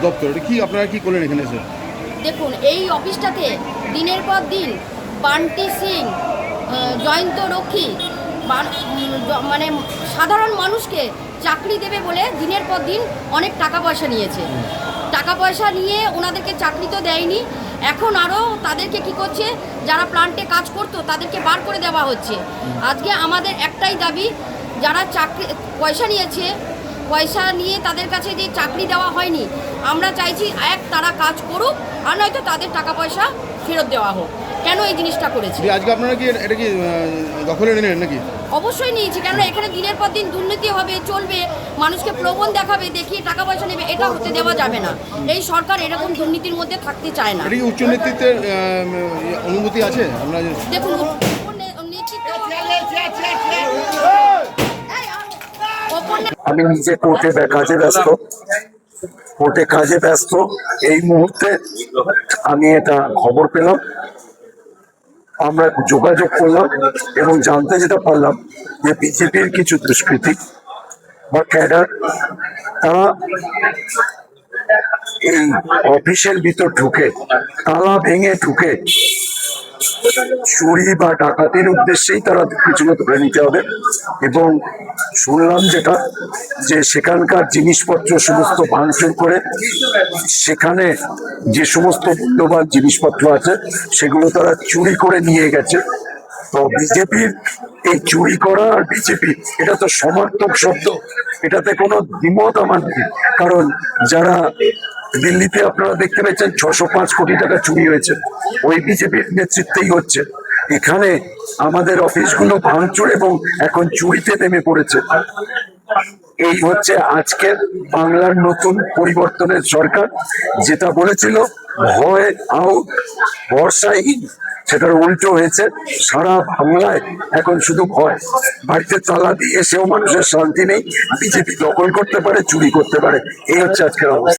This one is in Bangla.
দপ্তর, এটা কি আপনারা কি করলেন এখানে এসে? দেখুন, এই অফিসটাতে দিনের পর দিন বান্টি সিং, জয়ন্ত রক্ষী মানে সাধারণ মানুষকে চাকরি দেবে বলে দিনের পর দিন অনেক টাকা পয়সা নিয়েছে। টাকা পয়সা নিয়ে ওনাদেরকে চাকরি তো দেয়নি, এখন আরও তাদেরকে কি করছে, যারা প্লান্টে কাজ করতো তাদেরকে বার করে দেওয়া হচ্ছে। আজকে আমাদের একটাই দাবি, যারা চাকরি পয়সা নিয়েছে, পয়সা নিয়ে তাদের কাছে যে চাকরি দেওয়া হয়নি, আমরা চাইছি তারা কাজ করুক, আর নয়তো তাদের টাকা পয়সা ফেরত দেওয়া হোক। কেন এই জিনিসটা করেছে? আজকে আপনারা কি এটা কি দখলে নিলেন নাকি? অবশ্যই নিয়েছি, কেননা এখানে দিনের পর দিন দুর্নীতি হবে, চলবে, মানুষকে প্রলোভন দেখাবে, দেখিয়ে টাকা পয়সা নেবে, এটা হতে দেওয়া যাবে না। এই সরকার এরকম দুর্নীতির মধ্যে থাকতে চায় না। এটা কি উচ্চ নেতৃত্বের অনুমতি আছে? আমরা দেখুন, আমি নিজে কোর্টে কাজে ব্যস্ত এই মুহূর্তে আমি এটা খবর পেলাম, আমরা যোগাযোগ করলাম এবং জানতে যেটা পারলাম যে বিজেপির কিছু দুষ্কৃতী বা ক্যাডার তারা এই অফিসের ভিতর ঢুকে, তালা ভেঙে ঢুকে চুরি বা ডাকাতির উদ্দেশ্যেই তারা কিছুগুলো ধরে নিতে হবে। এবং শুনলাম যেটা, যে সেখানকার জিনিসপত্র সমস্ত ভাঙচুর করে সেখানে যে সমস্ত মূল্যবান জিনিসপত্র আছে সেগুলো তারা চুরি করে নিয়ে গেছে। তো বিজেপির এই চুরি করা আর বিজেপি, এটা তো সমার্থক শব্দ, এটাতে কোনো দ্বিমত আমার নেই। কারণ যারা দিল্লিতে আপনারা দেখতে পেয়েছেন 605 কোটি টাকা চুরি হয়েছে, ওই বিজেপির নেতৃত্বেই হচ্ছে। এখানে আমাদের অফিসগুলো ভাঙচুর এবং এখন চুরিতে নেমে পড়েছে। এই হচ্ছে আজকের বাংলার নতুন পরিবর্তনের সরকার, যেটা বলেছিল ভয় আউট ভরসাহীন, সেটার উল্টো হয়েছে। সারা বাংলায় এখন শুধু ভয়, বাড়িতে তালা দিয়ে এসেও মানুষের শান্তি নেই। বিজেপি দখল করতে পারে, চুরি করতে পারে, এই হচ্ছে আজকের অবস্থা।